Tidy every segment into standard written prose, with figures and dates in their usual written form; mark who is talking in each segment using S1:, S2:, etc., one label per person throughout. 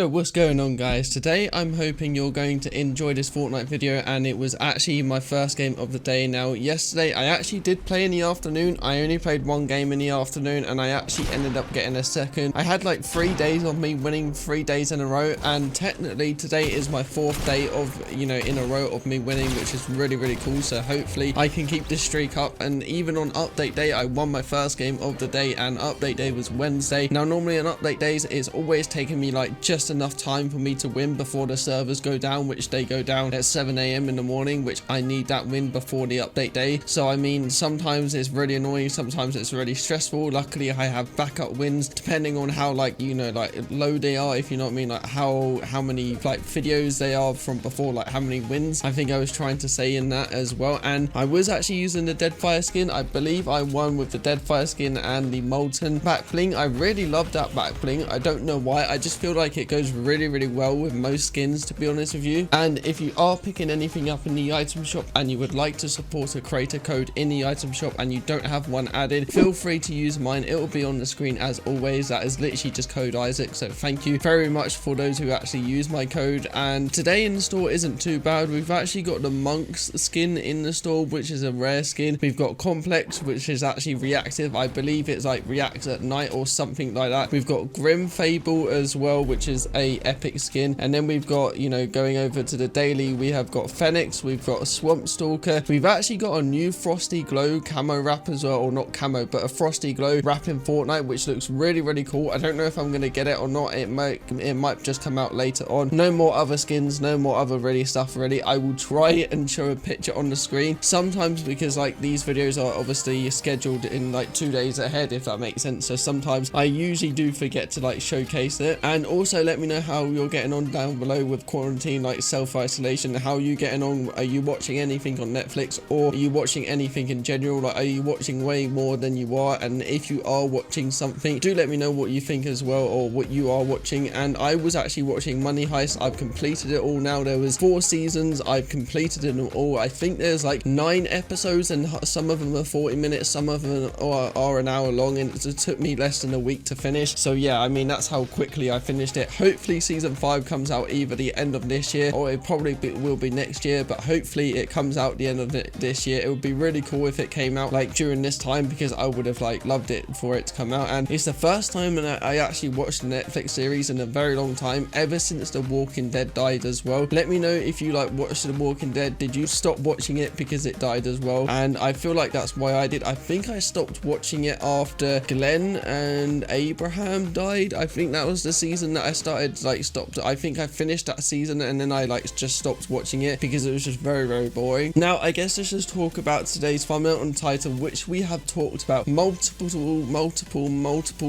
S1: what's going on, guys? Today I'm hoping you're going to enjoy this Fortnite video, and it was actually my first game of the day. Now yesterday I actually did play in the afternoon. I only played one game in the afternoon and I actually ended up getting a second. I had like 3 days of me winning 3 days in a row, and technically today is my 4th day of, in a row of me winning, which is really cool. So hopefully I can keep this streak up. And even on update day I won my first game of the day, and update day was Wednesday. Now normally on update days it's always taking me like just enough time for me to win before the servers go down, which they go down at 7 AM in the morning, which I need that win before the update day. So I mean, sometimes it's really annoying, sometimes it's really stressful. Luckily I have backup wins depending on how like low they are, if you know what I mean, like how many like videos they are from before, like how many wins I think I was trying to say in that as well. And I was actually using the Deadfire skin. I believe I won with the Deadfire skin and the Molten back bling. I really love that back bling. I don't know why, I just feel like it goes really well with most skins, to be honest with you. And if you are picking anything up in the item shop and you would like to support a creator code in the item shop and you don't have one added, feel free to use mine. It will be on the screen as always. That is literally just code Izac. So thank you very much for those who actually use my code. And today in the store isn't too bad. We've actually got the Monk's skin in the store, which is a rare skin. We've got Complex, which is actually reactive. I believe it's like reacts at night or something like that. We've got Grim Fable as well, which is a epic skin. And then we've got, going over to the daily, we have got Phoenix, we've got a Swamp Stalker. We've actually got a new Frosty Glow camo wrap as well, or not camo, but a Frosty Glow wrap in Fortnite, which looks really cool. I don't know if I'm going to get it or not. It might just come out later on. No more other skins, no more other really stuff really. I will try and show a picture on the screen sometimes, because like these videos are obviously scheduled in like 2 days ahead, if that makes sense. So sometimes I usually do forget to like showcase it. And also let me know how you're getting on down below with quarantine, like self-isolation. How are you getting on? Are you watching anything on Netflix, or are you watching anything in general? Like, are you watching way more than you are? And if you are watching something, do let me know what you think as well, or what you are watching. And I was actually watching Money Heist. I've completed it all now. There was 4 seasons. I've completed them all. I think there's like 9 episodes, and some of them are 40 minutes, some of them are an hour long, and it took me less than a week to finish. So yeah, I mean, that's how quickly I finished it. Hopefully season 5 comes out either the end of this year, or it probably will be next year, but hopefully it comes out the end of this year. It would be really cool if it came out like during this time, because I would have like loved it for it to come out. And it's the first time that I actually watched a Netflix series in a very long time, ever since The Walking Dead died as well. Let me know if you like watched The Walking Dead. Did you stop watching it because it died as well? And I feel like that's why I did. I think I stopped watching it after Glenn and Abraham died. I think that was the season that I started stopped. I think I finished that season and then I just stopped watching it because it was just very boring. Now I guess let's just talk about today's thumbnail and title, which we have talked about multiple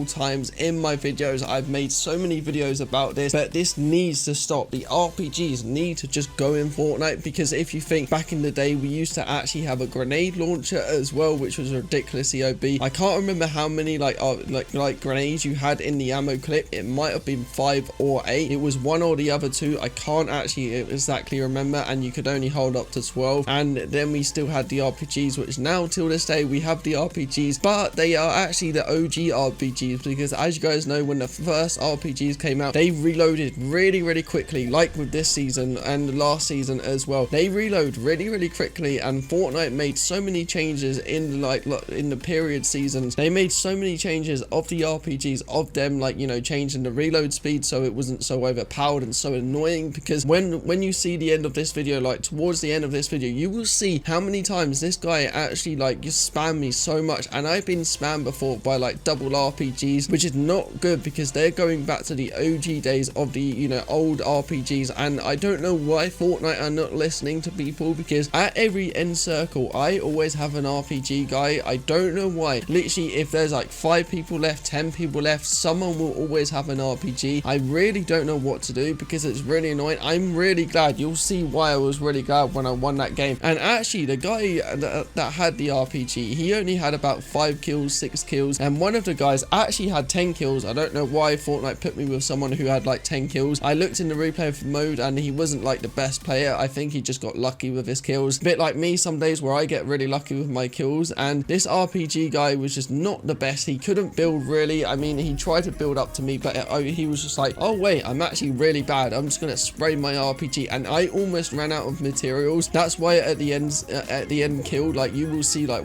S1: times in my videos. I've made so many videos about this, but this needs to stop. The RPGs need to just go in Fortnite, because if you think back in the day, we used to actually have a grenade launcher as well, which was ridiculously OP. I can't remember how many like grenades you had in the ammo clip. It might have been 5 or 8. It was one or the other two. I can't actually exactly remember, and you could only hold up to 12. And then we still had the RPGs, which now till this day we have the RPGs, but they are actually the OG RPGs, because as you guys know, when the first RPGs came out, they reloaded really quickly, like with this season and last season as well. They reload really quickly, and Fortnite made so many changes in the period seasons. They made so many changes of the RPGs, of them changing the reload speed so it wasn't so overpowered and so annoying. Because when you see the end of this video, towards the end of this video, you will see how many times this guy actually just spammed me so much. And I've been spammed before by double RPGs, which is not good, because they're going back to the OG days of the old RPGs. And I don't know why Fortnite are not listening to people, because at every end circle I always have an RPG guy. I don't know why. Literally, if there's 5 people left, 10 people left, someone will always have an RPG. I really don't know what to do, because it's really annoying. I'm really glad. You'll see why I was really glad when I won that game. And actually, the guy that had the RPG, he only had about 5 kills, 6 kills, and one of the guys actually had 10 kills. I don't know why Fortnite put me with someone who had 10 kills. I looked in the replay mode and he wasn't the best player. I think he just got lucky with his kills, a bit like me some days where I get really lucky with my kills. And this RPG guy was just not the best. He couldn't build really. I mean, he tried to build up to me, but he was just oh wait, I'm actually really bad, I'm just gonna spray my RPG, and I almost ran out of materials. That's why at the end killed, like you will see like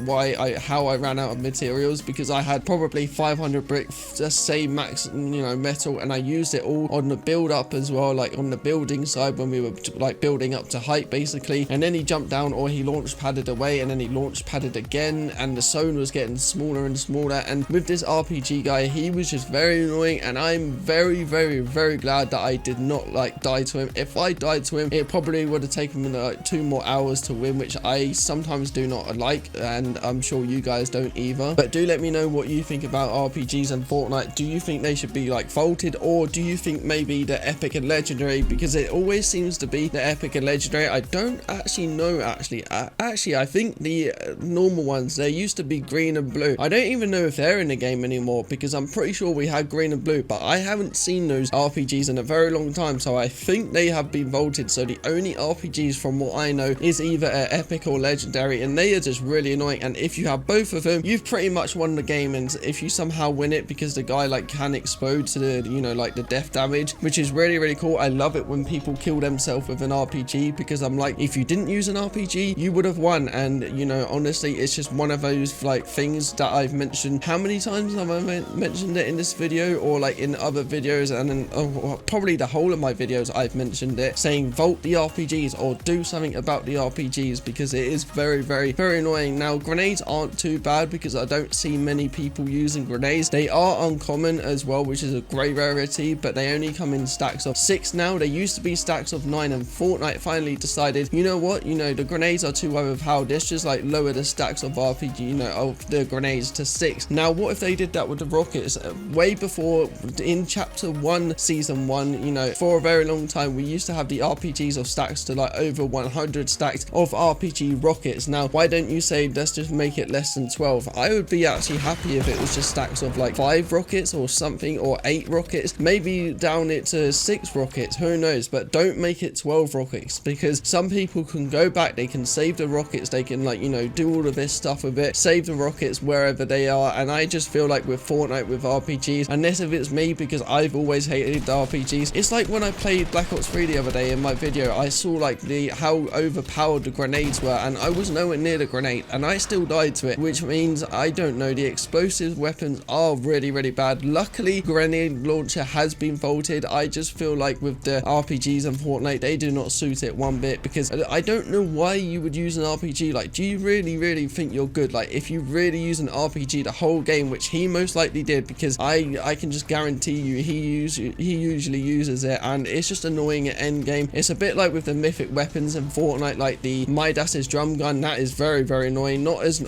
S1: how I ran out of materials, because I had probably 500 bricks, just say max, metal, and I used it all on the build up as well, like on the building side when we were like building up to height basically. And then he jumped down, or he launch padded away, and then he launch padded again, and the zone was getting smaller and smaller. And with this RPG guy, he was just very annoying, and I'm very, very, very glad that I did not like die to him. If I died to him, it probably would have taken me like 2 more hours to win, which I sometimes do not like, and I'm sure you guys don't either. But do let me know what you think about RPGs and Fortnite. Do you think they should be like vaulted, or do you think maybe the epic and legendary, because it always seems to be the epic and legendary? I don't actually know. Actually, I think the normal ones, they used to be green and blue. I don't even know if they're in the game anymore, because I'm pretty sure we had green and blue, but I haven't seen those RPGs in a very long time, so I think they have been vaulted. So the only RPGs from what I know is either epic or legendary, and they are just really annoying. And if you have both of them, you've pretty much won the game. And if you somehow win it, because the guy like can explode to the like the death damage, which is really, really cool. I love it when people kill themselves with an RPG, because I'm like, if you didn't use an RPG, you would have won. And honestly, it's just one of those like things that I've mentioned. How many times have I mentioned it in this video, or like in other videos? And then probably the whole of my videos I've mentioned it, saying vault the RPGs or do something about the RPGs, because it is very, very, very annoying. Now grenades aren't too bad, because I don't see many people using grenades. They are uncommon as well, which is a great rarity, but they only come in stacks of 6 now. They used to be stacks of 9, and Fortnite finally decided, you know what, the grenades are too overpowered, let's just like lower the stacks of RPG, of the grenades to 6. Now what if they did that with the rockets? Way before, in chapter 1 season 1, for a very long time we used to have the RPGs of stacks to like over 100 stacks of RPG rockets. Now why don't you say let's just make it less than 12? I would be actually happy if it was just stacks of like 5 rockets or something, or 8 rockets, maybe down it to 6 rockets, who knows, but don't make it 12 rockets, because some people can go back, they can save the rockets, they can like do all of this stuff with it, save the rockets wherever they are. And I just feel like with Fortnite, with RPGs, unless if it's me, because I've always hated the RPGs, it's like when I played Black Ops 3 the other day in my video, I saw like how overpowered the grenades were, and I was nowhere near the grenade, and I still died to it, which means I don't know, the explosive weapons are really, really bad. Luckily grenade launcher has been vaulted. I just feel like with the RPGs and Fortnite, they do not suit it one bit, because I don't know why you would use an RPG. Like, do you really think you're good? Like, if you really use an RPG the whole game, which he most likely did, because I can just guarantee you he usually uses it, and it's just annoying at end game. It's a bit like with the mythic weapons in Fortnite, like the Midas's drum gun. That is very, very annoying. Not as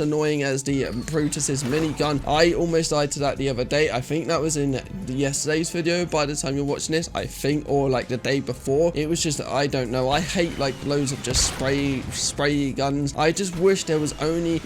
S1: annoying as the Brutus's minigun. I almost died to that the other day. I think that was in yesterday's video by the time you're watching this, I think, or like the day before. It was just, I don't know, I hate like loads of just spray guns. I just wish there was only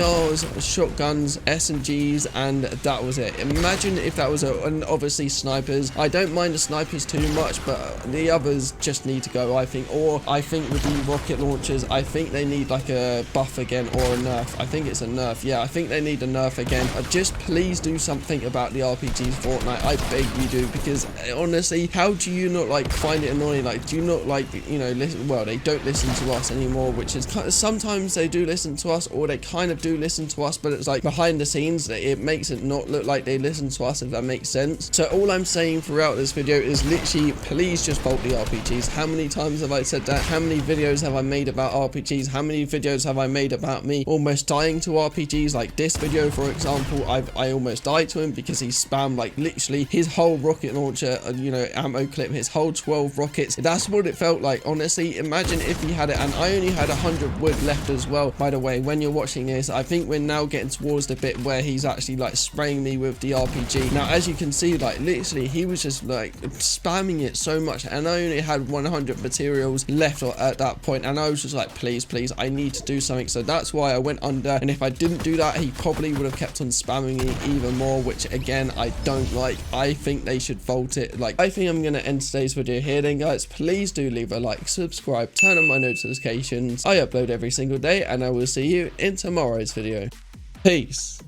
S1: ARs, shotguns, SMGs, and that was it. Imagine if that was and obviously snipers. I don't mind the snipers too much, but the others just need to go, I think. Or I think with the rocket launchers, I think they need like a buff again, or a nerf. I think it's a nerf. Yeah, I think they need a nerf again. Just please do something about the RPGs Fortnite. I beg you do, because honestly, how do you not like find it annoying? Like, do you not like listen? Well, they don't listen to us anymore, which is kind of, sometimes they do listen to us, or they kind of do listen to us, but it's like behind the scenes, it makes it not look like they listen to us, if that makes sense. So all I'm saying throughout this video is literally, please just vault the RPGs. How many times have I said that? How many videos have I made about RPGs? How many videos have I made about me almost dying to RPGs? Like this video, for example, I almost died to him because he spammed like literally his whole rocket launcher, ammo clip, his whole 12 rockets. That's what it felt like, honestly. Imagine if he had it, and I only had 100 wood left as well. By the way, when you're watching this, I think we're now getting towards the bit where he's actually like spraying me with the RPG. Now, as you can see, like literally he was just like spamming it so much, and I only had 100 materials left at that point, and I was just like, please, I need to do something. So that's why I went under, and if I didn't do that, he probably would have kept on spamming me even more, which again, I don't like. I think they should vault it. Like, I think I'm gonna end today's video here then, guys. Please do leave a like, subscribe, turn on my notifications. I upload every single day, and I will see you in tomorrow's video. Peace.